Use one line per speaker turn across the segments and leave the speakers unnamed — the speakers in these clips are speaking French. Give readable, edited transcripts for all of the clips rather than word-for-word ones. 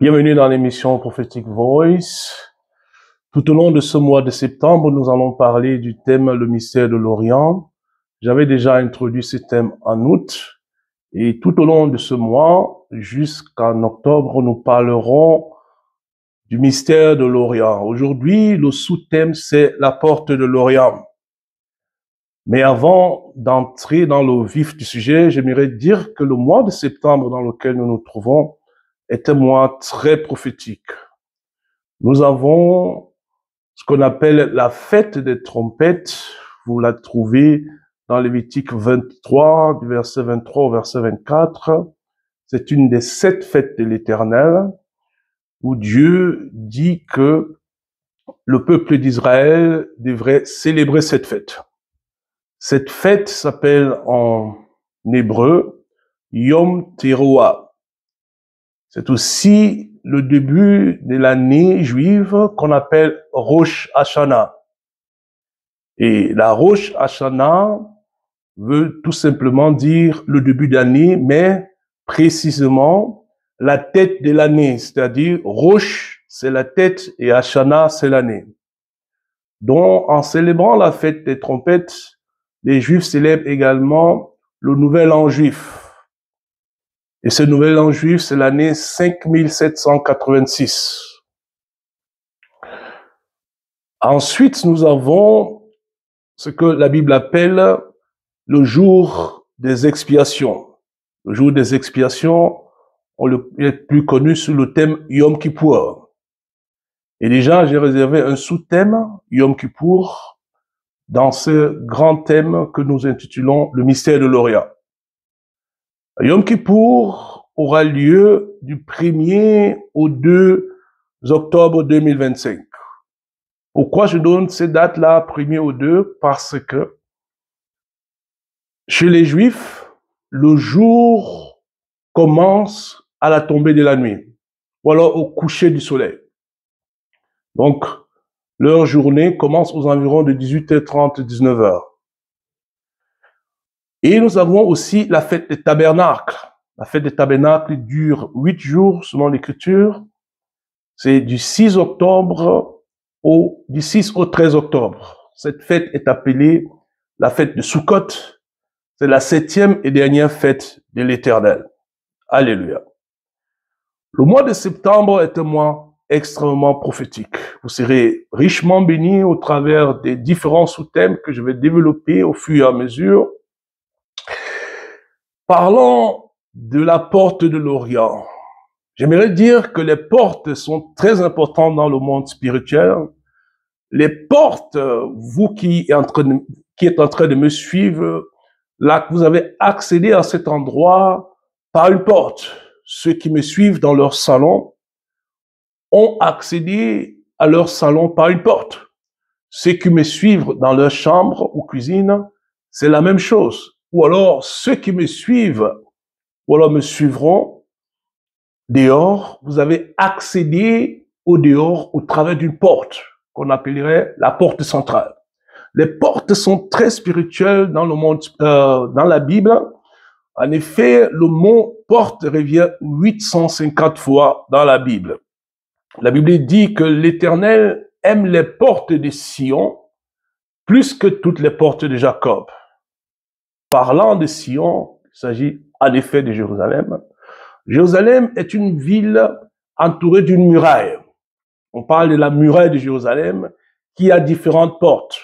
Bienvenue dans l'émission Prophetic Voice. Tout au long de ce mois de septembre, nous allons parler du thème le mystère de l'Orient. J'avais déjà introduit ce thème en août et tout au long de ce mois, jusqu'en octobre, nous parlerons du mystère de l'Orient. Aujourd'hui, le sous-thème, c'est la porte de l'Orient. Mais avant d'entrer dans le vif du sujet, j'aimerais dire que le mois de septembre dans lequel nous nous trouvons est un mois très prophétique. Nous avons ce qu'on appelle la fête des trompettes. Vous la trouvez dans Lévitique 23, du verset 23 au verset 24. C'est une des 7 fêtes de l'Éternel où Dieu dit que le peuple d'Israël devrait célébrer cette fête. Cette fête s'appelle en hébreu Yom Teruah. C'est aussi le début de l'année juive qu'on appelle Rosh Hashanah. Et la Rosh Hashanah veut tout simplement dire le début d'année, mais précisément la tête de l'année, c'est-à-dire Rosh, c'est la tête et Hashanah, c'est l'année. Donc, en célébrant la fête des trompettes, les Juifs célèbrent également le Nouvel An juif. Et ce Nouvel An juif, c'est l'année 5786. Ensuite, nous avons ce que la Bible appelle le jour des expiations. Le jour des expiations, on est plus connu sous le thème Yom Kippour. Et déjà, j'ai réservé un sous-thème, Yom Kippour, dans ce grand thème que nous intitulons le mystère de l'Orient. Yom Kippour aura lieu du 1er au 2 octobre 2025. Pourquoi je donne ces dates-là, 1er au 2? Parce que chez les Juifs, le jour commence à la tombée de la nuit, ou alors au coucher du soleil. Donc, leur journée commence aux environs de 18h30, 19h. Et nous avons aussi la fête des tabernacles. La fête des tabernacles dure 8 jours selon l'Écriture. C'est du 6 octobre du 6 au 13 octobre. Cette fête est appelée la fête de Sukkot. C'est la 7e et dernière fête de l'Éternel. Alléluia. Le mois de septembre est un mois extrêmement prophétique. Vous serez richement bénis au travers des différents sous-thèmes que je vais développer au fur et à mesure. Parlons de la porte de l'Orient. J'aimerais dire que les portes sont très importantes dans le monde spirituel. Les portes, vous qui êtes en train de me suivre, là, vous avez accédé à cet endroit par une porte. Ceux qui me suivent dans leur salon ont accédé à leur salon par une porte. Ceux qui me suivent dans leur chambre ou cuisine, c'est la même chose. Ou alors, ceux qui me suivent, ou alors me suivront dehors, vous avez accédé au dehors au travers d'une porte qu'on appellerait la porte centrale. Les portes sont très spirituelles dans le monde, dans la Bible. En effet, le mot porte revient 850 fois dans la Bible. La Bible dit que l'Éternel aime les portes de Sion plus que toutes les portes de Jacob. Parlant de Sion, il s'agit en effet de Jérusalem. Jérusalem est une ville entourée d'une muraille. On parle de la muraille de Jérusalem qui a différentes portes.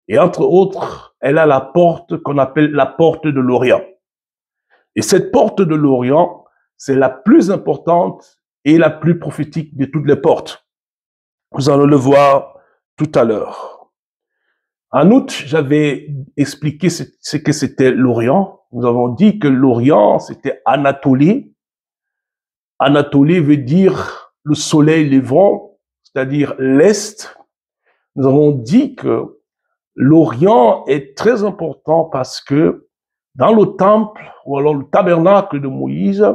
Et entre autres, elle a la porte qu'on appelle la porte de l'Orient. Et cette porte de l'Orient, c'est la plus importante et la plus prophétique de toutes les portes. Nous allons le voir tout à l'heure. En août, j'avais expliqué ce que c'était l'Orient. Nous avons dit que l'Orient, c'était Anatolie. Anatolie veut dire le soleil levant, c'est-à-dire l'Est. Nous avons dit que l'Orient est très important parce que dans le temple, ou alors le tabernacle de Moïse,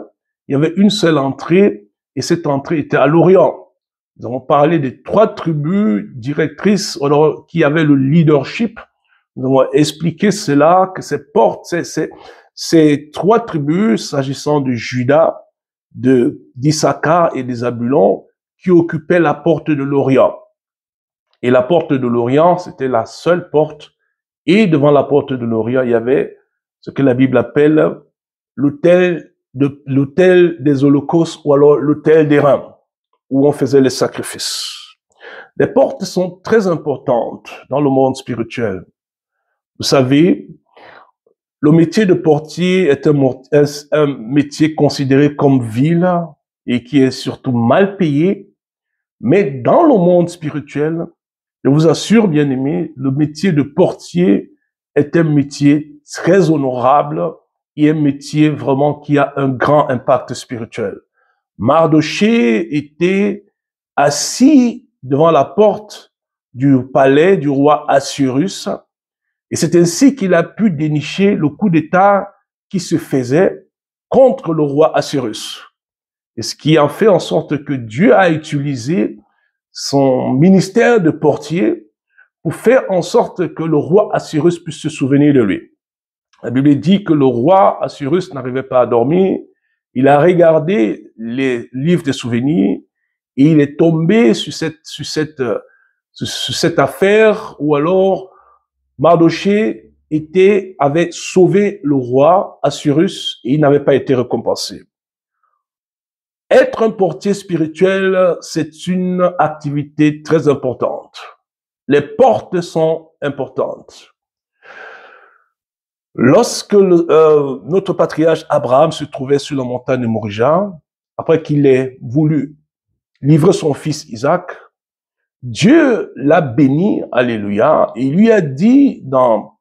il y avait une seule entrée, et cette entrée était à l'Orient. Nous avons parlé des 3 tribus directrices qui avaient le leadership. Nous avons expliqué cela, que ces portes, ces 3 tribus, s'agissant de Juda, d'Issachar et des Zabulon qui occupaient la porte de l'Orient. Et la porte de l'Orient, c'était la seule porte. Et devant la porte de l'Orient, il y avait ce que la Bible appelle l'autel des holocaustes ou alors l'autel des reins, où on faisait les sacrifices. Les portes sont très importantes dans le monde spirituel. Vous savez, le métier de portier est un métier considéré comme vil et qui est surtout mal payé. Mais dans le monde spirituel, je vous assure, bien aimé, le métier de portier est un métier très honorable et un métier vraiment qui a un grand impact spirituel. Mardochée était assis devant la porte du palais du roi Assuérus et c'est ainsi qu'il a pu dénicher le coup d'État qui se faisait contre le roi Assuérus. Et ce qui a fait en sorte que Dieu a utilisé son ministère de portier pour faire en sorte que le roi Assuérus puisse se souvenir de lui. La Bible dit que le roi Assuérus n'arrivait pas à dormir. Il a regardé les livres de souvenirs et il est tombé sur cette affaire où alors Mardochée avait sauvé le roi Assuérus et il n'avait pas été récompensé. Être un portier spirituel, c'est une activité très importante. Les portes sont importantes. Lorsque notre patriarche Abraham se trouvait sur la montagne de Moriah, après qu'il ait voulu livrer son fils Isaac, Dieu l'a béni, alléluia, et il lui a dit dans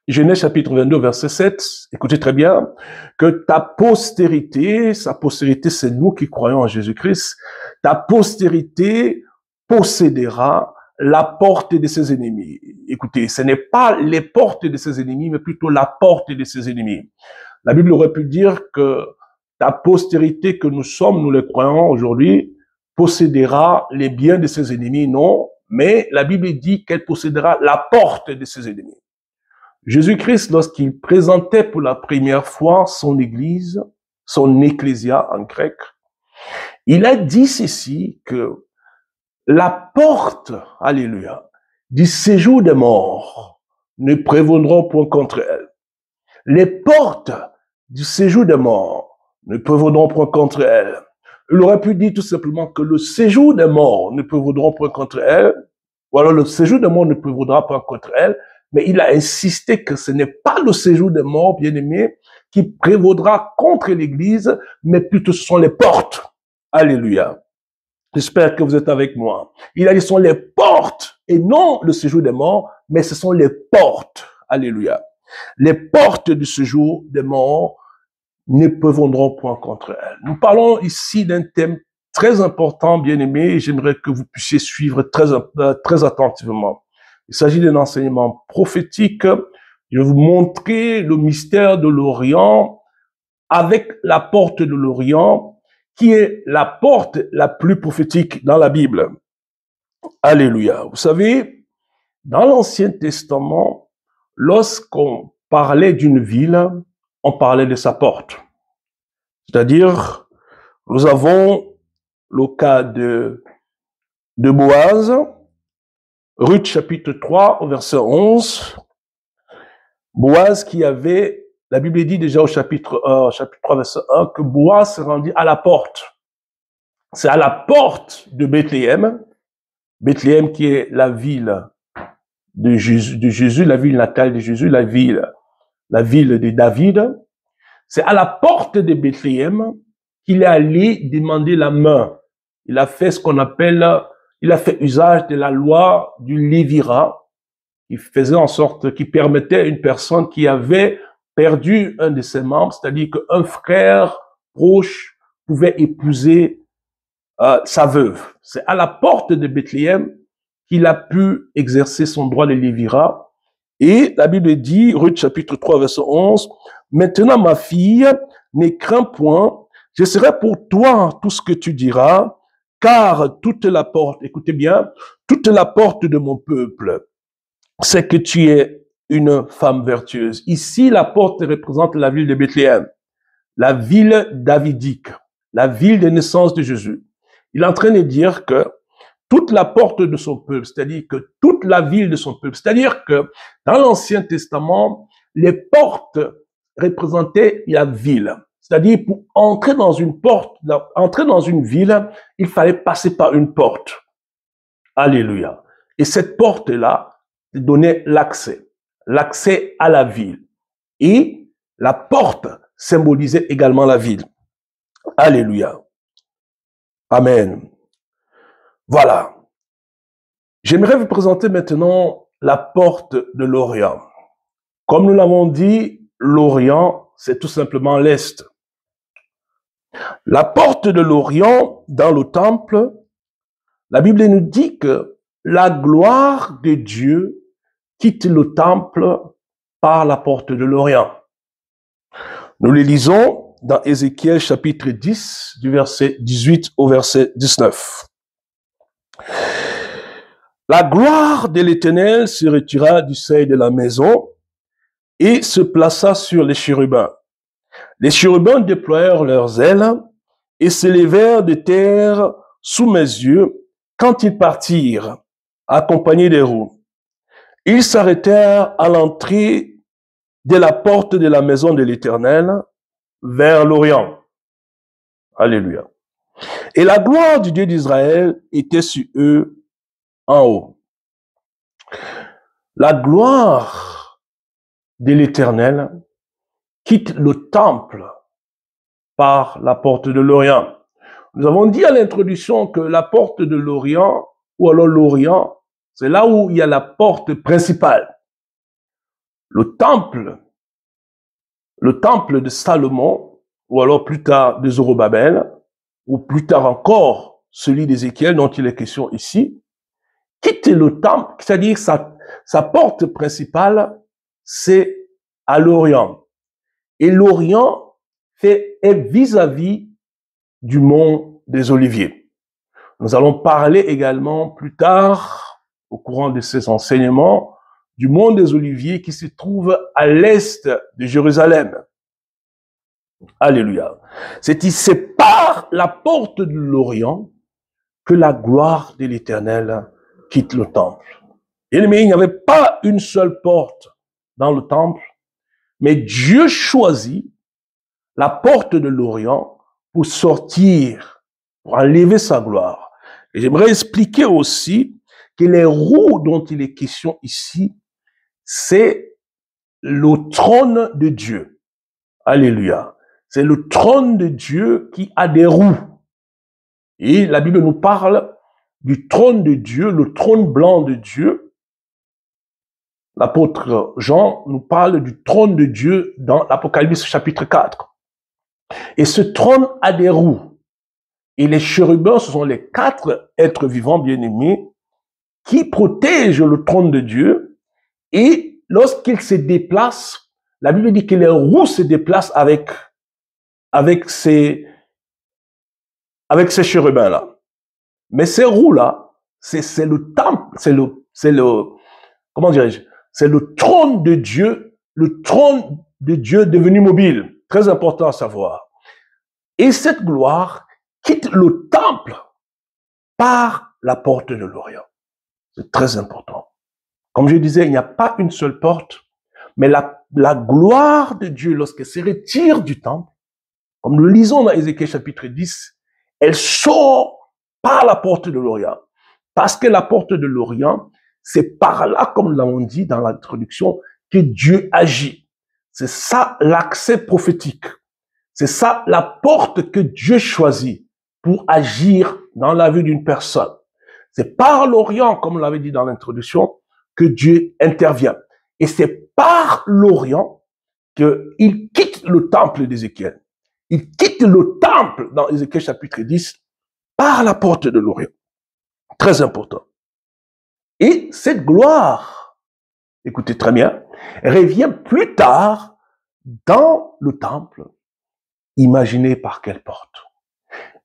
Genèse chapitre 22, verset 7, écoutez très bien, que ta postérité, sa postérité, c'est nous qui croyons en Jésus-Christ, ta postérité possédera la porte de ses ennemis. Écoutez, ce n'est pas les portes de ses ennemis, mais plutôt la porte de ses ennemis. La Bible aurait pu dire que ta postérité que nous sommes, nous les croyons aujourd'hui, possédera les biens de ses ennemis, non, mais la Bible dit qu'elle possédera la porte de ses ennemis. Jésus-Christ, lorsqu'il présentait pour la première fois son église, son ecclésia en grec, il a dit ceci, que la porte, alléluia, du séjour des morts ne prévaudront point contre elle. Les portes du séjour des morts ne prévaudront point contre elle. Il aurait pu dire tout simplement que le séjour des morts ne prévaudront point contre elle, ou alors le séjour des morts ne prévaudra pas contre elle, mais il a insisté que ce n'est pas le séjour des morts, bien aimé, qui prévaudra contre l'Église, mais plutôt ce sont les portes. Alléluia. J'espère que vous êtes avec moi. Il a dit ce sont les portes, et non le séjour des morts, mais ce sont les portes. Alléluia. Les portes du séjour des morts ne prévaudront point contre elles. Nous parlons ici d'un thème très important, bien aimé, et j'aimerais que vous puissiez suivre très attentivement. Il s'agit d'un enseignement prophétique. Je vais vous montrer le mystère de l'Orient avec la porte de l'Orient, qui est la porte la plus prophétique dans la Bible. Alléluia. Vous savez, dans l'Ancien Testament, lorsqu'on parlait d'une ville, on parlait de sa porte. C'est-à-dire, nous avons le cas de Boaz, Ruth chapitre 3 au verset 11, Boaz qui avait, la Bible dit déjà au chapitre 3 verset 1, que Boaz se rendit à la porte. C'est à la porte de Bethléem, Bethléem qui est la ville de Jésus, la ville natale de Jésus, la ville de David. C'est à la porte de Bethléem qu'il est allé demander la main. Il a fait ce qu'on appelle, il a fait usage de la loi du Lévirat, qui faisait en sorte, qui permettait à une personne qui avait perdu un de ses membres, c'est-à-dire qu'un frère proche pouvait épouser sa veuve. C'est à la porte de Bethléem qu'il a pu exercer son droit de Lévirat. Et la Bible dit, Ruth chapitre 3 verset 11, « Maintenant ma fille, ne crains point, je serai pour toi tout ce que tu diras, car toute la porte, écoutez bien, toute la porte de mon peuple, c'est que tu es une femme vertueuse. » Ici, la porte représente la ville de Bethléem, la ville davidique, la ville de naissance de Jésus. Il est en train de dire que toute la porte de son peuple, c'est-à-dire que toute la ville de son peuple, c'est-à-dire que dans l'Ancien Testament, les portes représentaient la ville. C'est-à-dire pour entrer dans une porte, entrer dans une ville, il fallait passer par une porte. Alléluia. Et cette porte-là donnait l'accès à la ville. Et la porte symbolisait également la ville. Alléluia. Amen. Voilà. J'aimerais vous présenter maintenant la porte de l'Orient. Comme nous l'avons dit, l'Orient, c'est tout simplement l'Est. La porte de l'Orient, dans le temple, la Bible nous dit que la gloire de Dieu quitte le temple par la porte de l'Orient. Nous le lisons dans Ézéchiel chapitre 10, du verset 18 au verset 19. La gloire de l'Éternel se retira du seuil de la maison et se plaça sur les chérubins. Les chérubins déployèrent leurs ailes et s'élevèrent de terre sous mes yeux quand ils partirent, accompagnés des roues. Ils s'arrêtèrent à l'entrée de la porte de la maison de l'Éternel vers l'Orient. Alléluia. Et la gloire du Dieu d'Israël était sur eux en haut. La gloire de l'Éternel quitte le temple par la porte de l'Orient. Nous avons dit à l'introduction que la porte de l'Orient, ou alors l'Orient, c'est là où il y a la porte principale. Le temple de Salomon, ou alors plus tard de Zorobabel, ou plus tard encore celui d'Ézéchiel dont il est question ici, quitte le temple, c'est-à-dire sa porte principale, c'est à l'Orient. Et l'Orient est vis-à-vis du mont des Oliviers. Nous allons parler également plus tard, au courant de ces enseignements, du mont des Oliviers qui se trouve à l'est de Jérusalem. Alléluia. C'est par la porte de l'Orient que la gloire de l'Éternel quitte le temple. Mais il n'y avait pas une seule porte dans le temple, mais Dieu choisit la porte de l'Orient pour sortir, pour enlever sa gloire. Et j'aimerais expliquer aussi que les roues dont il est question ici, c'est le trône de Dieu. Alléluia. C'est le trône de Dieu qui a des roues. Et la Bible nous parle du trône de Dieu, le trône blanc de Dieu. L'apôtre Jean nous parle du trône de Dieu dans l'Apocalypse chapitre 4. Et ce trône a des roues. Et les chérubins, ce sont les 4 êtres vivants bien-aimés qui protègent le trône de Dieu. Et lorsqu'ils se déplacent, la Bible dit que les roues se déplacent avec ces chérubins-là. Mais ces roues-là, c'est le temple, comment dirais-je, c'est le trône de Dieu devenu mobile. Très important à savoir. Et cette gloire quitte le temple par la porte de l'Orient. C'est très important. Comme je disais, il n'y a pas une seule porte, mais la gloire de Dieu, lorsqu'elle se retire du temple, comme nous le lisons dans Ézéchiel chapitre 10, elle sort par la porte de l'Orient. Parce que la porte de l'Orient, c'est par là, comme nous l'avons dit dans l'introduction, que Dieu agit. C'est ça l'accès prophétique. C'est ça la porte que Dieu choisit pour agir dans la vie d'une personne. C'est par l'Orient, comme on l'avait dit dans l'introduction, que Dieu intervient. Et c'est par l'Orient qu'il quitte le temple d'Ézéchiel. Il quitte le temple dans Ézéchiel chapitre 10 par la porte de l'Orient. Très important. Et cette gloire, écoutez très bien, revient plus tard dans le temple. Imaginez par quelle porte.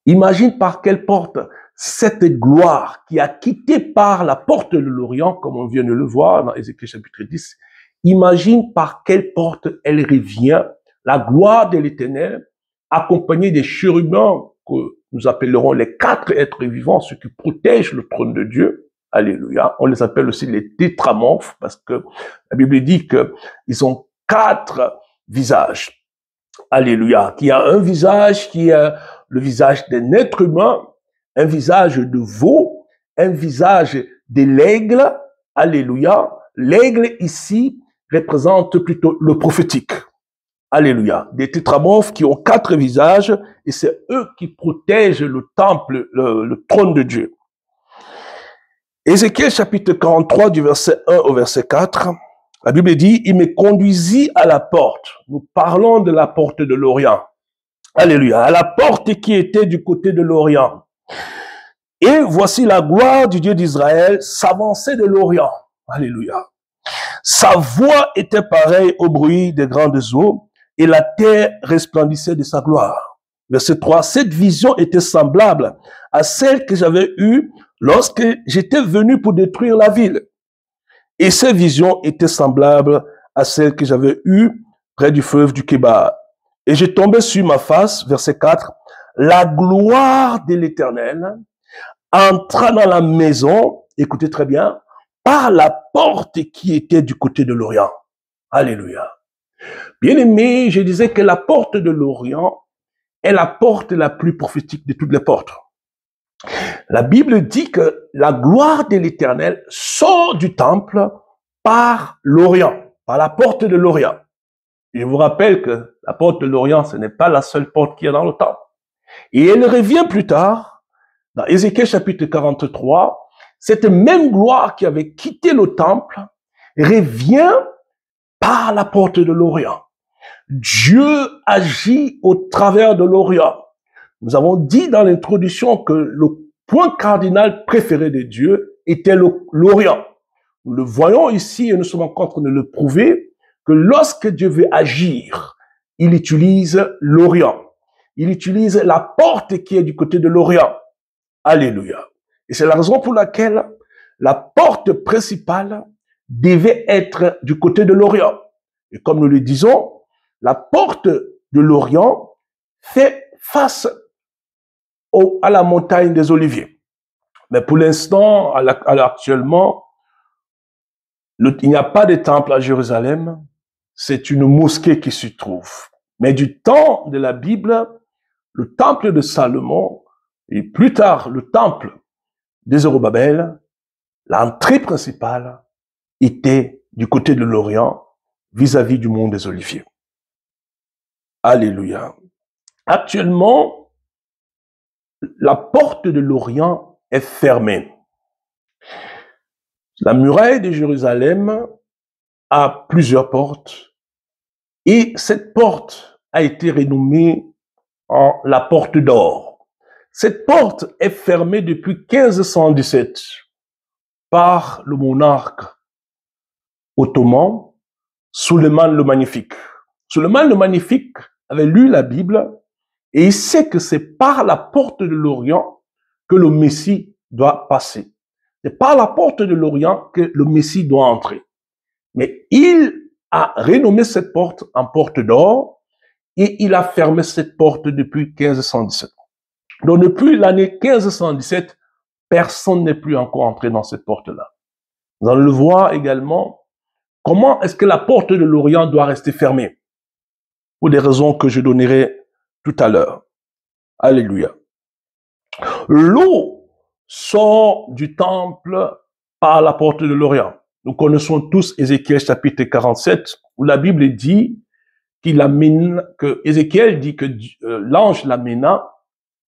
Imagine par quelle porte cette gloire qui a quitté par la porte de l'Orient, comme on vient de le voir dans Ézéchiel chapitre 10, imagine par quelle porte elle revient, la gloire de l'Éternel, accompagnée des chérubins que nous appellerons les 4 êtres vivants, ceux qui protègent le trône de Dieu. Alléluia. On les appelle aussi les tétramorphes parce que la Bible dit qu'ils ont 4 visages. Alléluia. Qu'il y a un visage qui est le visage d'un être humain, un visage de veau, un visage de l'aigle. Alléluia. L'aigle ici représente plutôt le prophétique. Alléluia. Des tétramorphes qui ont 4 visages et c'est eux qui protègent le temple, le trône de Dieu. Ézéchiel chapitre 43 du verset 1 au verset 4, la Bible dit, il me conduisit à la porte. Nous parlons de la porte de l'Orient. Alléluia. À la porte qui était du côté de l'Orient. Et voici la gloire du Dieu d'Israël s'avancer de l'Orient. Alléluia. Sa voix était pareille au bruit des grandes eaux et la terre resplendissait de sa gloire. Verset 3. Cette vision était semblable à celle que j'avais eue lorsque j'étais venu pour détruire la ville. Et cette vision était semblable à celle que j'avais eue près du fleuve du Kébar. Et je tombais sur ma face, verset 4, la gloire de l'Éternel entra dans la maison, écoutez très bien, par la porte qui était du côté de l'Orient. Alléluia. Bien-aimé, je disais que la porte de l'Orient est la porte la plus prophétique de toutes les portes. La Bible dit que la gloire de l'Éternel sort du temple par l'Orient, par la porte de l'Orient. Je vous rappelle que la porte de l'Orient, ce n'est pas la seule porte qui est dans le temple. Et elle revient plus tard, dans Ézéchiel chapitre 43, cette même gloire qui avait quitté le temple revient par la porte de l'Orient. Dieu agit au travers de l'Orient. Nous avons dit dans l'introduction que le point cardinal préféré de Dieu était l'Orient. Nous le voyons ici et nous sommes encore en train de le prouver que lorsque Dieu veut agir, il utilise l'Orient. Il utilise la porte qui est du côté de l'Orient. Alléluia. Et c'est la raison pour laquelle la porte principale devait être du côté de l'Orient. Et comme nous le disons, la porte de l'Orient fait face à la montagne des Oliviers. Mais pour l'instant, actuellement, il n'y a pas de temple à Jérusalem. C'est une mosquée qui s'y trouve. Mais du temps de la Bible, le temple de Salomon et plus tard le temple des Zorobabel, l'entrée principale était du côté de l'Orient vis-à-vis du mont des Oliviers. Alléluia. Actuellement, la porte de l'Orient est fermée. La muraille de Jérusalem a plusieurs portes et cette porte a été renommée en la porte d'or. Cette porte est fermée depuis 1517 par le monarque ottoman Suleiman le Magnifique. Suleiman le Magnifique avait lu la Bible et il sait que c'est par la porte de l'Orient que le Messie doit passer. C'est par la porte de l'Orient que le Messie doit entrer. Mais il a renommé cette porte en porte d'or et il a fermé cette porte depuis 1517. Donc depuis l'année 1517, personne n'est plus encore entré dans cette porte-là. Nous allons le voir également. Comment est-ce que la porte de l'Orient doit rester fermée? Pour des raisons que je donnerai tout à l'heure. Alléluia. L'eau sort du temple par la porte de l'Orient. Nous connaissons tous Ézéchiel chapitre 47, où la Bible dit que Ézéchiel dit que l'ange l'amena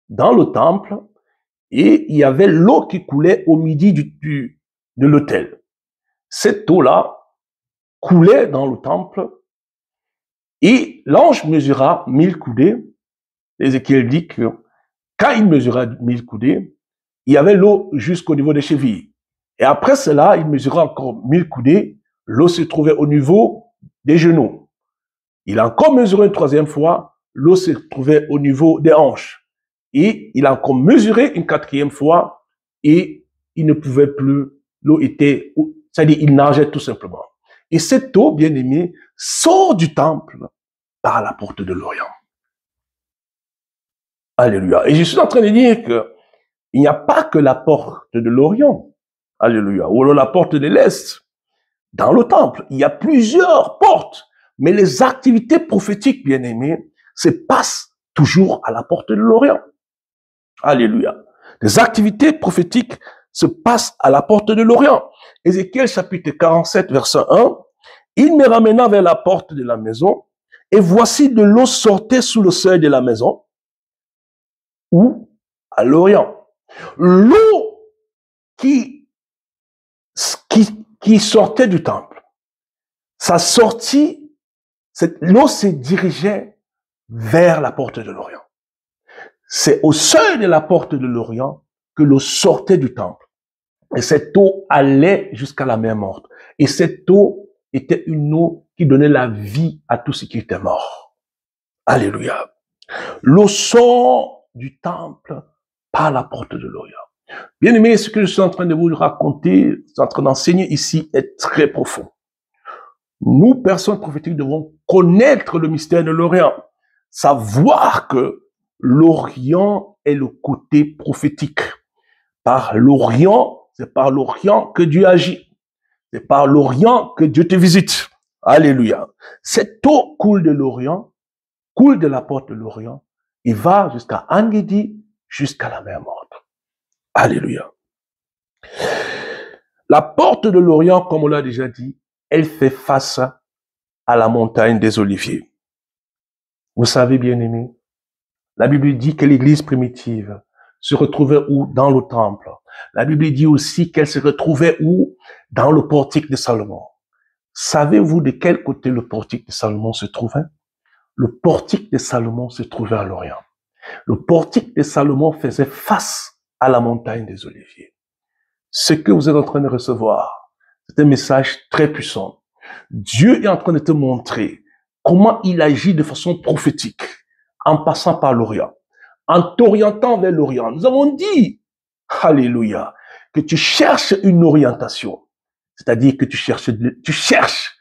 dans le temple et il y avait l'eau qui coulait au midi de l'autel. Cette eau-là coulait dans le temple et l'ange mesura 1000 coudées. Ézéchiel dit que quand il mesura 1000 coudées, il y avait l'eau jusqu'au niveau des chevilles. Et après cela, il mesura encore 1000 coudées, l'eau se trouvait au niveau des genoux. Il a encore mesuré une troisième fois, l'eau se trouvait au niveau des hanches. Et il a encore mesuré une quatrième fois et il ne pouvait plus, l'eau était, c'est-à-dire il nageait tout simplement. Et cette eau, bien aimée, sort du temple par la porte de l'Orient. Alléluia. Et je suis en train de dire que il n'y a pas que la porte de l'Orient. Alléluia. Ou alors la porte de l'Est. Dans le temple, il y a plusieurs portes. Mais les activités prophétiques, bien aimés, se passent toujours à la porte de l'Orient. Alléluia. Les activités prophétiques se passent à la porte de l'Orient. Ézéchiel chapitre 47, verset 1. Il me ramena vers la porte de la maison, et voici de l'eau sortait sous le seuil de la maison, ou à l'Orient. L'eau qui sortait du temple, sa sortie, l'eau se dirigeait vers la porte de l'Orient. C'est au seuil de la porte de l'Orient que l'eau sortait du temple. Et cette eau allait jusqu'à la mer morte. Et cette eau était une eau qui donnait la vie à tout ce qui était mort. Alléluia. L'eau sort du temple par la porte de l'Orient. Bien aimé, ce que je suis en train de vous raconter, je suis en train d'enseigner ici, est très profond. Nous, personnes prophétiques, devons connaître le mystère de l'Orient, savoir que l'Orient est le côté prophétique. Par l'Orient, c'est par l'Orient que Dieu agit. C'est par l'Orient que Dieu te visite. Alléluia. Cette eau coule de l'Orient, coule de la porte de l'Orient, et va jusqu'à Engedi, jusqu'à la mer morte. Alléluia. La porte de l'Orient, comme on l'a déjà dit, elle fait face à la montagne des Oliviers. Vous savez, bien aimés, la Bible dit que l'Église primitive se retrouvait où? Dans le temple. La Bible dit aussi qu'elle se retrouvait où? Dans le portique de Salomon. Savez-vous de quel côté le portique de Salomon se trouvait? Le portique de Salomon se trouvait à l'Orient. Le portique de Salomon faisait face à la montagne des Oliviers. Ce que vous êtes en train de recevoir, c'est un message très puissant. Dieu est en train de te montrer comment il agit de façon prophétique en passant par l'Orient, en t'orientant vers l'Orient. Nous avons dit, alléluia, que tu cherches une orientation, c'est-à-dire que tu cherches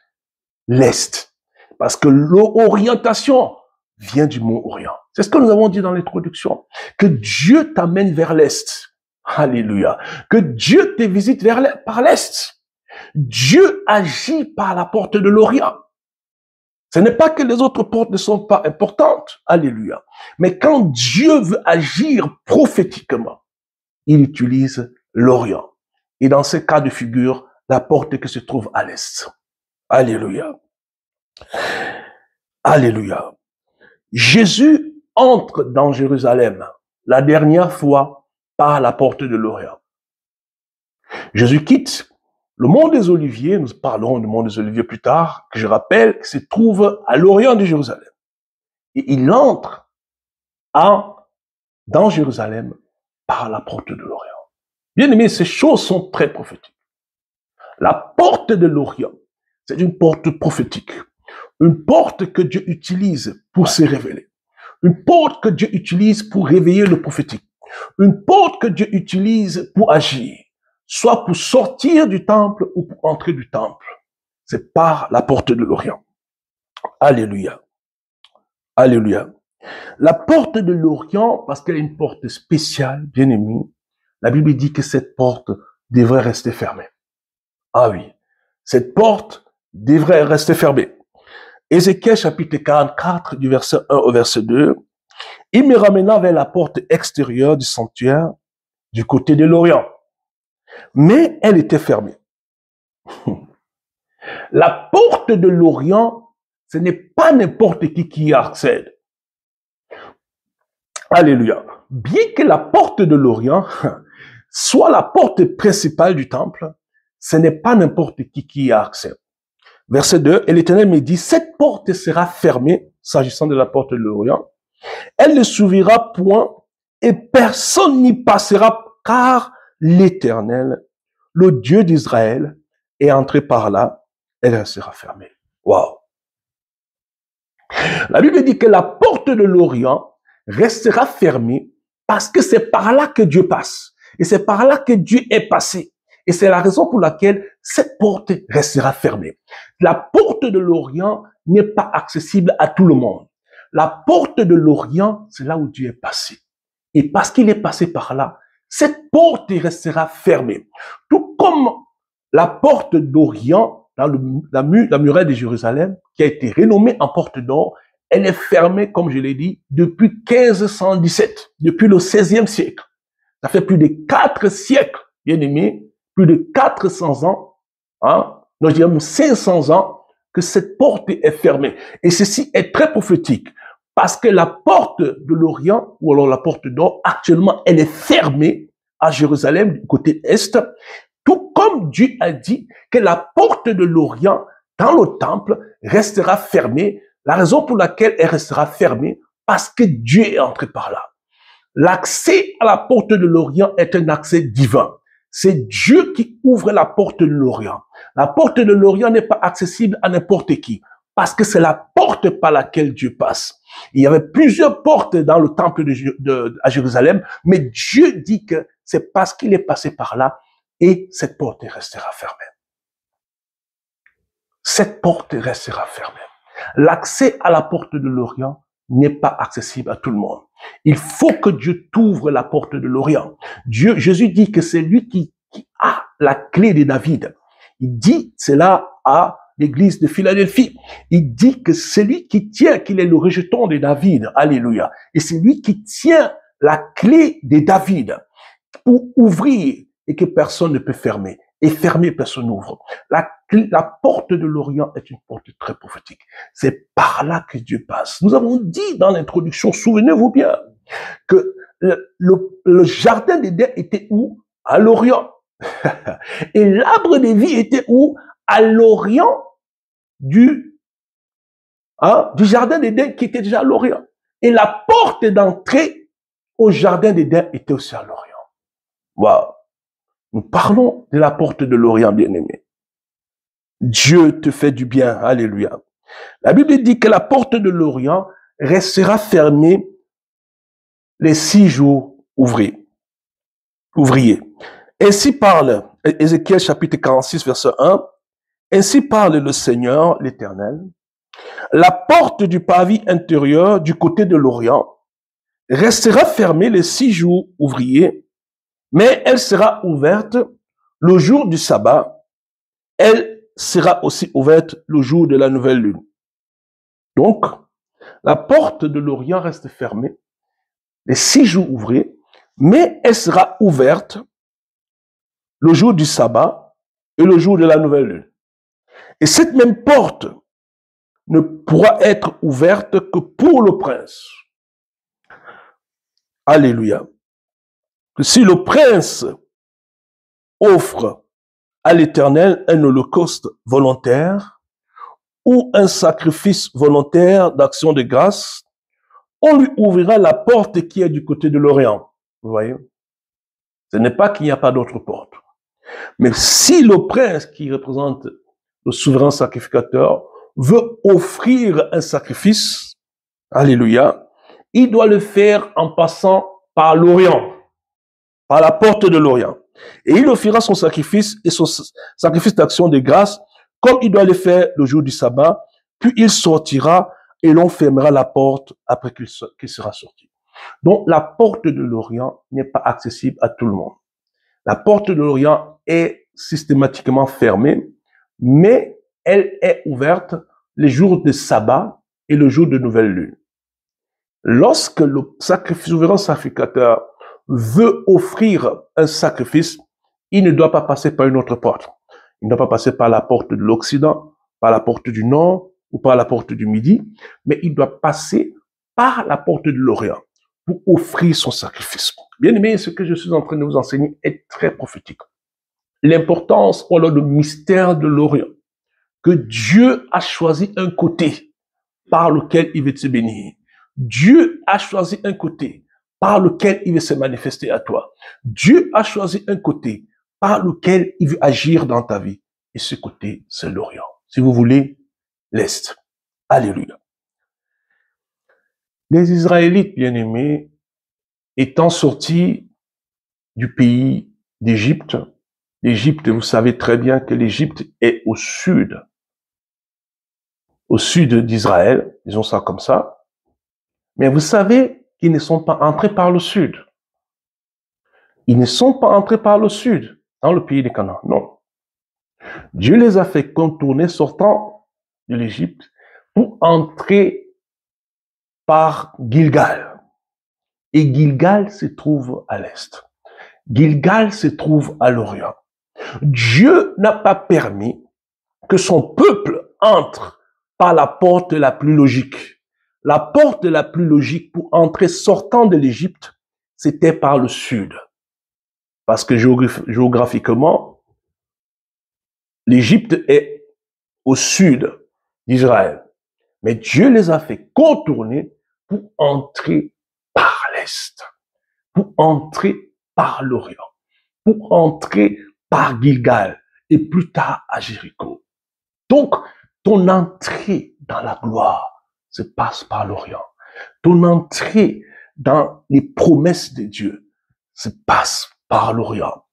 l'Est, parce que l'orientation vient du mot Orient. C'est ce que nous avons dit dans l'introduction, que Dieu t'amène vers l'Est. Alléluia. Que Dieu te visite par l'Est. Dieu agit par la porte de l'Orient. Ce n'est pas que les autres portes ne sont pas importantes. Alléluia. Mais quand Dieu veut agir prophétiquement, il utilise l'Orient. Et dans ce cas de figure, la porte qui se trouve à l'Est. Alléluia. Alléluia. Jésus entre dans Jérusalem la dernière fois par la porte de l'Orient. Jésus quitte le mont des Oliviers, nous parlerons du mont des Oliviers plus tard, que je rappelle, qui se trouve à l'Orient de Jérusalem. Et il entre dans Jérusalem par la porte de l'Orient. Bien aimé, ces choses sont très prophétiques. La porte de l'Orient, c'est une porte prophétique. Une porte que Dieu utilise pour se révéler. Une porte que Dieu utilise pour réveiller le prophétique. Une porte que Dieu utilise pour agir. Soit pour sortir du temple ou pour entrer du temple. C'est par la porte de l'Orient. Alléluia. Alléluia. La porte de l'Orient, parce qu'elle est une porte spéciale, bien aimée, la Bible dit que cette porte devrait rester fermée. Ah oui. Cette porte devrait rester fermée. Ézéchiel chapitre 44 du verset 1 au verset 2. Il me ramena vers la porte extérieure du sanctuaire du côté de l'Orient. Mais elle était fermée. La porte de l'Orient, ce n'est pas n'importe qui y accède. Alléluia. Bien que la porte de l'Orient soit la porte principale du temple, ce n'est pas n'importe qui y accède. Verset 2, et l'Éternel me dit, cette porte sera fermée, s'agissant de la porte de l'Orient. Elle ne s'ouvrira point et personne n'y passera, car l'Éternel, le Dieu d'Israël, est entré par là, elle restera fermée. Waouh! La Bible dit que la porte de l'Orient restera fermée parce que c'est par là que Dieu passe. Et c'est par là que Dieu est passé. Et c'est la raison pour laquelle cette porte restera fermée. La porte de l'Orient n'est pas accessible à tout le monde. La porte de l'Orient, c'est là où Dieu est passé. Et parce qu'il est passé par là, cette porte restera fermée. Tout comme la porte d'Orient, dans la muraille de Jérusalem, qui a été renommée en porte d'or, elle est fermée, comme je l'ai dit, depuis 1517, depuis le 16e siècle. Ça fait plus de 4 siècles, bien aimé, plus de 400 ans, non, je dirais même 500 ans, que cette porte est fermée. Et ceci est très prophétique, parce que la porte de l'Orient, ou alors la porte d'or, actuellement, elle est fermée à Jérusalem, du côté est, tout comme Dieu a dit que la porte de l'Orient, dans le temple, restera fermée. La raison pour laquelle elle restera fermée, parce que Dieu est entré par là. L'accès à la porte de l'Orient est un accès divin. C'est Dieu qui ouvre la porte de l'Orient. La porte de l'Orient n'est pas accessible à n'importe qui, parce que c'est la porte par laquelle Dieu passe. Il y avait plusieurs portes dans le temple à Jérusalem, mais Dieu dit que c'est parce qu'il est passé par là et cette porte restera fermée. Cette porte restera fermée. L'accès à la porte de l'Orient n'est pas accessible à tout le monde. Il faut que Dieu t'ouvre la porte de l'Orient. Jésus dit que c'est lui qui a la clé de David. Il dit cela à l'église de Philadelphie. Il dit que c'est lui qui tient, qu'il est le rejeton de David. Alléluia. Et c'est lui qui tient la clé de David pour ouvrir et que personne ne peut fermer. Et fermer, personne n'ouvre. La porte de l'Orient est une porte très prophétique. C'est par là que Dieu passe. Nous avons dit dans l'introduction, souvenez-vous bien, que le jardin d'Éden était où? À l'Orient. Et l'arbre de vie était où? À l'Orient du jardin d'Éden qui était déjà à l'Orient. Et la porte d'entrée au jardin d'Éden était aussi à l'Orient. Waouh! Nous parlons de la porte de l'Orient, bien-aimé. Dieu te fait du bien. Alléluia. La Bible dit que la porte de l'Orient restera fermée les 6 jours ouvriers. Ainsi parle Ézéchiel chapitre 46, verset 1. Ainsi parle le Seigneur, l'Éternel. La porte du parvis intérieur du côté de l'Orient restera fermée les 6 jours ouvriers, mais elle sera ouverte le jour du sabbat. Elle sera aussi ouverte le jour de la nouvelle lune. Donc, la porte de l'Orient reste fermée les 6 jours ouvrés, mais elle sera ouverte le jour du sabbat et le jour de la nouvelle lune. Et cette même porte ne pourra être ouverte que pour le prince. Alléluia. Si le prince offre à l'Éternel un holocauste volontaire ou un sacrifice volontaire d'action de grâce, on lui ouvrira la porte qui est du côté de l'Orient. Vous voyez? Ce n'est pas qu'il n'y a pas d'autre porte. Mais si le prince qui représente le souverain sacrificateur veut offrir un sacrifice, alléluia, il doit le faire en passant par l'Orient, par la porte de l'Orient. Et il offrira son sacrifice et son sacrifice d'action de grâce comme il doit le faire le jour du sabbat, puis il sortira et l'on fermera la porte après qu'il sera sorti. Donc, la porte de l'Orient n'est pas accessible à tout le monde. La porte de l'Orient est systématiquement fermée, mais elle est ouverte les jours de sabbat et le jour de nouvelle lune. Lorsque le souverain sacrificateur veut offrir un sacrifice, il ne doit pas passer par une autre porte. Il ne doit pas passer par la porte de l'Occident, par la porte du Nord ou par la porte du Midi, mais il doit passer par la porte de l'Orient pour offrir son sacrifice. Bien aimé, ce que je suis en train de vous enseigner est très prophétique. L'importance, ou alors le mystère de l'Orient, que Dieu a choisi un côté par lequel il veut te bénir. Dieu a choisi un côté par lequel il veut se manifester à toi. Dieu a choisi un côté par lequel il veut agir dans ta vie. Et ce côté, c'est l'Orient. Si vous voulez, l'Est. Alléluia. Les Israélites, bien-aimés, étant sortis du pays d'Égypte, vous savez très bien que l'Égypte est au sud d'Israël, disons ça comme ça. Mais vous savez, qu'ils ne sont pas entrés par le sud. Ils ne sont pas entrés par le sud, dans le pays de Canaan. Non. Dieu les a fait contourner sortant de l'Égypte pour entrer par Gilgal. Et Gilgal se trouve à l'est. Gilgal se trouve à l'orient. Dieu n'a pas permis que son peuple entre par la porte la plus logique. La porte la plus logique pour entrer sortant de l'Égypte, c'était par le sud. Parce que géographiquement, l'Égypte est au sud d'Israël. Mais Dieu les a fait contourner pour entrer par l'est, pour entrer par l'orient, pour entrer par Gilgal et plus tard à Jéricho. Donc, ton entrée dans la gloire se passe par l'orient. Ton entrée dans les promesses de Dieu se passe par l'orient.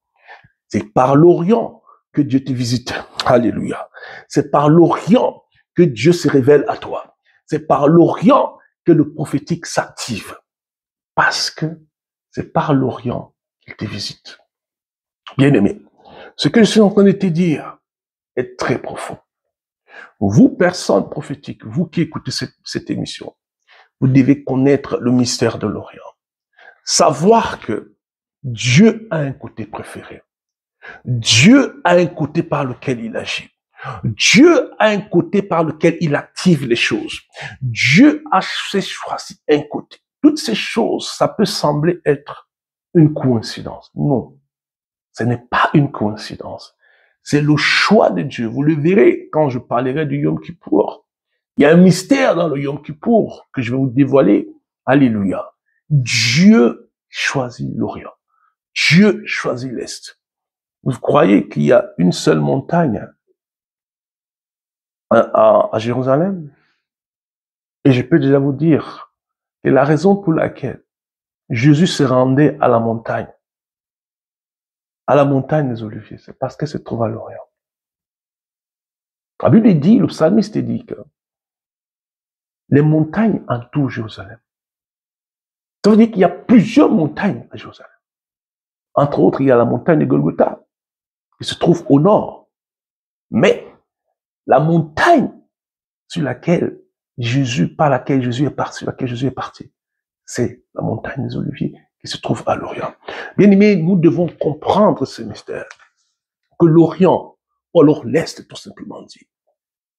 C'est par l'orient que Dieu te visite. Alléluia. C'est par l'orient que Dieu se révèle à toi. C'est par l'orient que le prophétique s'active. Parce que c'est par l'orient qu'il te visite. Bien-aimé, ce que je suis en train de te dire est très profond. Vous, personnes prophétiques, vous qui écoutez cette émission, vous devez connaître le mystère de l'Orient. Savoir que Dieu a un côté préféré. Dieu a un côté par lequel il agit. Dieu a un côté par lequel il active les choses. Dieu a choisi un côté. Toutes ces choses, ça peut sembler être une coïncidence. Non, ce n'est pas une coïncidence. C'est le choix de Dieu. Vous le verrez quand je parlerai du Yom Kippour. Il y a un mystère dans le Yom Kippour que je vais vous dévoiler. Alléluia. Dieu choisit l'Orient. Dieu choisit l'Est. Vous croyez qu'il y a une seule montagne à Jérusalem? Et je peux déjà vous dire que la raison pour laquelle Jésus se rendait à la montagne des Oliviers, c'est parce qu'elle se trouve à l'Orient. La Bible dit, le psalmiste dit que les montagnes entourent Jérusalem. Ça veut dire qu'il y a plusieurs montagnes à Jérusalem. Entre autres, il y a la montagne de Golgotha, qui se trouve au nord. Mais la montagne par laquelle Jésus est parti, c'est la montagne des Oliviers qui se trouve à l'Orient. Bien aimé, nous devons comprendre ce mystère. Que l'Orient, ou alors l'Est tout simplement dit,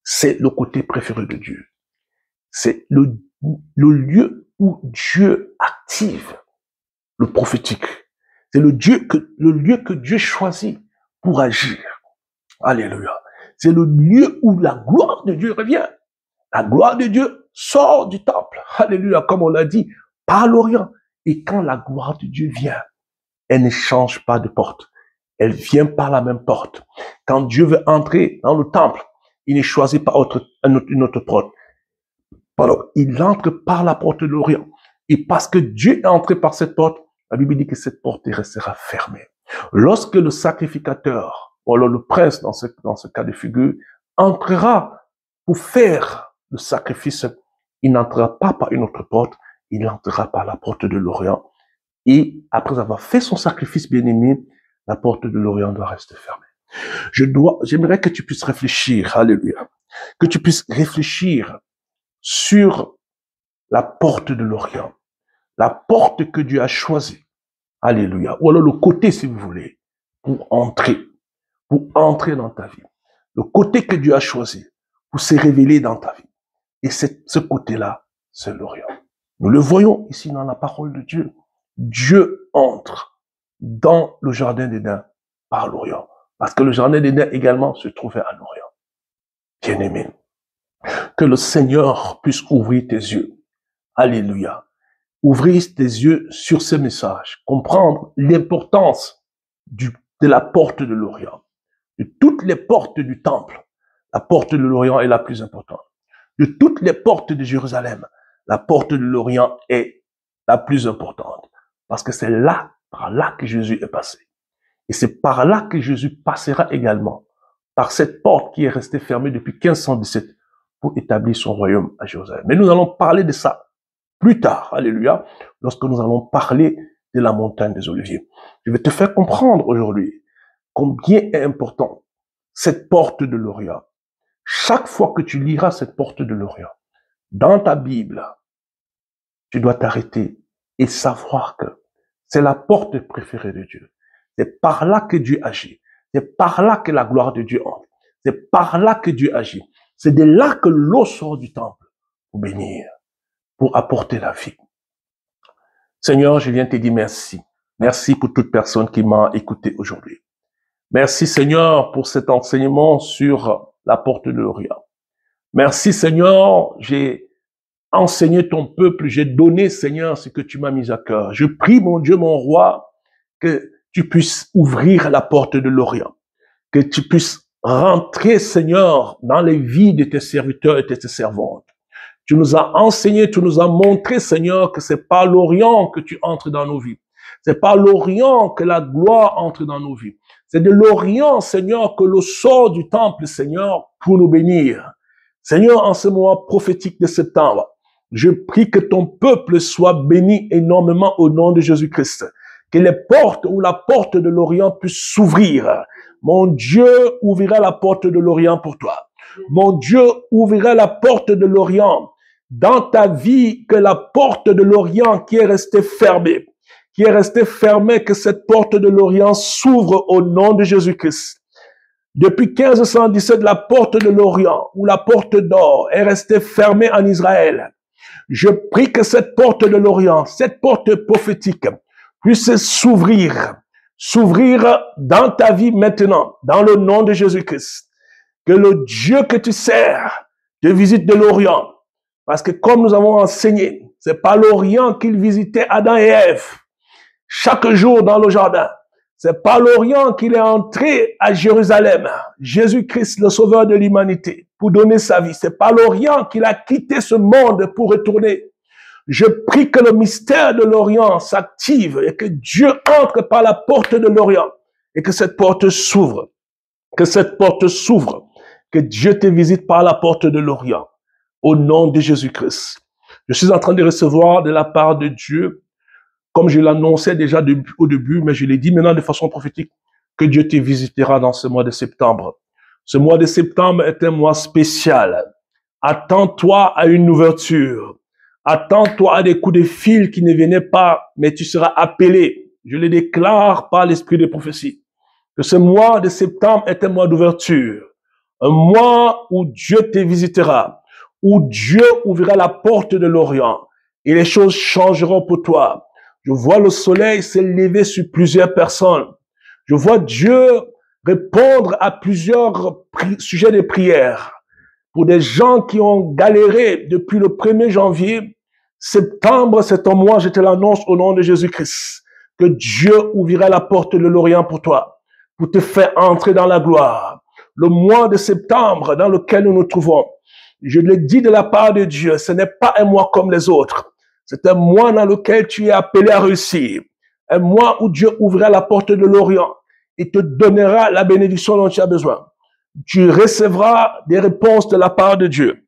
c'est le côté préféré de Dieu. C'est le lieu où Dieu active le prophétique. C'est le lieu que Dieu choisit pour agir. Alléluia. C'est le lieu où la gloire de Dieu revient. La gloire de Dieu sort du temple. Alléluia, comme on l'a dit, par l'Orient. Et quand la gloire de Dieu vient, elle ne change pas de porte. Elle vient par la même porte. Quand Dieu veut entrer dans le temple, il ne choisit pas une autre porte. Pardon, il entre par la porte de l'Orient. Et parce que Dieu est entré par cette porte, la Bible dit que cette porte restera fermée. Lorsque le sacrificateur, ou alors le prince dans ce cas de figure, entrera pour faire le sacrifice, il n'entrera pas par une autre porte, il entrera par la porte de l'Orient. Et après avoir fait son sacrifice bien-aimé, la porte de l'Orient doit rester fermée. J'aimerais que tu puisses réfléchir, alléluia, que tu puisses réfléchir sur la porte de l'Orient, la porte que Dieu a choisie, alléluia, ou alors le côté, si vous voulez, pour entrer dans ta vie. Le côté que Dieu a choisi pour se révéler dans ta vie. Et ce côté-là, c'est l'Orient. Nous le voyons ici dans la parole de Dieu. Dieu entre dans le jardin d'Éden par l'Orient. Parce que le jardin d'Éden également se trouvait à l'Orient. Bien-aimé, que le Seigneur puisse ouvrir tes yeux. Alléluia. Ouvrir tes yeux sur ce message. Comprendre l'importance de la porte de l'Orient. De toutes les portes du temple, la porte de l'Orient est la plus importante. De toutes les portes de Jérusalem, la porte de l'Orient est la plus importante. Parce que c'est là, par là que Jésus est passé. Et c'est par là que Jésus passera également, par cette porte qui est restée fermée depuis 1517 pour établir son royaume à Jérusalem. Mais nous allons parler de ça plus tard, alléluia, lorsque nous allons parler de la montagne des Oliviers. Je vais te faire comprendre aujourd'hui combien est important cette porte de l'Orient. Chaque fois que tu liras cette porte de l'Orient, dans ta Bible, tu dois t'arrêter et savoir que c'est la porte préférée de Dieu. C'est par là que Dieu agit. C'est par là que la gloire de Dieu entre. C'est par là que Dieu agit. C'est de là que l'eau sort du temple pour bénir, pour apporter la vie. Seigneur, je viens te dire merci. Merci pour toute personne qui m'a écouté aujourd'hui. Merci Seigneur pour cet enseignement sur la porte de l'Orient. Merci Seigneur, j'ai enseigné ton peuple, j'ai donné Seigneur ce que tu m'as mis à cœur. Je prie mon Dieu, mon roi, que tu puisses ouvrir la porte de l'Orient, que tu puisses rentrer Seigneur dans les vies de tes serviteurs et de tes servantes. Tu nous as enseigné, tu nous as montré Seigneur que c'est par l'Orient que tu entres dans nos vies. C'est par l'Orient que la gloire entre dans nos vies. C'est de l'Orient, Seigneur, que l'eau sort du temple, Seigneur, pour nous bénir. Seigneur, en ce mois prophétique de septembre, je prie que ton peuple soit béni énormément au nom de Jésus-Christ. Que les portes ou la porte de l'Orient puisse s'ouvrir. Mon Dieu ouvrira la porte de l'Orient pour toi. Mon Dieu ouvrira la porte de l'Orient dans ta vie, que la porte de l'Orient qui est restée fermée, que cette porte de l'Orient s'ouvre au nom de Jésus-Christ. Depuis 1517, la porte de l'Orient ou la porte d'or est restée fermée en Israël. Je prie que cette porte de l'Orient, cette porte prophétique, puisse s'ouvrir dans ta vie maintenant, dans le nom de Jésus-Christ. Que le Dieu que tu sers te visite de l'Orient. Parce que comme nous avons enseigné, c'est pas l'Orient qu'il visitait Adam et Ève chaque jour dans le jardin. C'est par l'Orient qu'il est entré à Jérusalem, Jésus-Christ, le sauveur de l'humanité, pour donner sa vie. C'est par l'Orient qu'il a quitté ce monde pour retourner. Je prie que le mystère de l'Orient s'active et que Dieu entre par la porte de l'Orient et que cette porte s'ouvre. Que cette porte s'ouvre. Que Dieu te visite par la porte de l'Orient. Au nom de Jésus-Christ. Je suis en train de recevoir de la part de Dieu, comme je l'annonçais déjà au début, mais je l'ai dit maintenant de façon prophétique, que Dieu te visitera dans ce mois de septembre. Ce mois de septembre est un mois spécial. Attends-toi à une ouverture. Attends-toi à des coups de fil qui ne venaient pas, mais tu seras appelé. Je le déclare par l'esprit de prophétie. Que ce mois de septembre est un mois d'ouverture. Un mois où Dieu te visitera. Où Dieu ouvrira la porte de l'Orient. Et les choses changeront pour toi. Je vois le soleil s'élever sur plusieurs personnes. Je vois Dieu répondre à plusieurs sujets de prière. Pour des gens qui ont galéré depuis le 1er janvier, septembre, c'est un mois, je te l'annonce au nom de Jésus-Christ, que Dieu ouvrira la porte de l'Orient pour toi, pour te faire entrer dans la gloire. Le mois de septembre dans lequel nous nous trouvons, je le dis de la part de Dieu, ce n'est pas un mois comme les autres. C'est un mois dans lequel tu es appelé à réussir. Un mois où Dieu ouvrira la porte de l'Orient et te donnera la bénédiction dont tu as besoin. Tu recevras des réponses de la part de Dieu.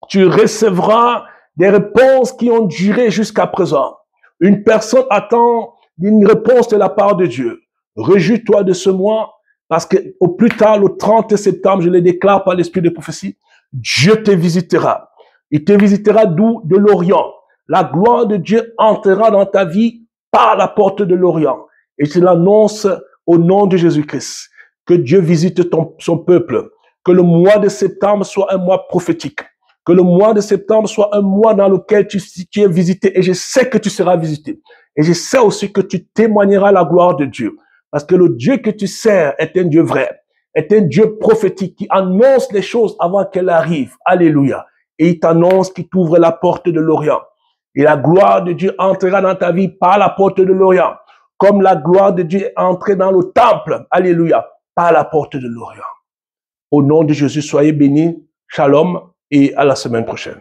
Tu recevras des réponses qui ont duré jusqu'à présent. Une personne attend une réponse de la part de Dieu. Réjouis-toi de ce mois parce que au plus tard, le 30 septembre, je le déclare par l'esprit de prophétie, Dieu te visitera. Il te visitera d'où? De l'Orient. La gloire de Dieu entrera dans ta vie par la porte de l'Orient. Et je l'annonce au nom de Jésus-Christ. Que Dieu visite son peuple. Que le mois de septembre soit un mois prophétique. Que le mois de septembre soit un mois dans lequel tu es visité. Et je sais que tu seras visité. Et je sais aussi que tu témoigneras la gloire de Dieu. Parce que le Dieu que tu sers est un Dieu vrai. Est un Dieu prophétique qui annonce les choses avant qu'elles arrivent. Alléluia. Et il t'annonce qu'il t'ouvre la porte de l'Orient. Et la gloire de Dieu entrera dans ta vie par la porte de l'Orient. Comme la gloire de Dieu est entrée dans le temple. Alléluia. Par la porte de l'Orient. Au nom de Jésus, soyez bénis. Shalom et à la semaine prochaine.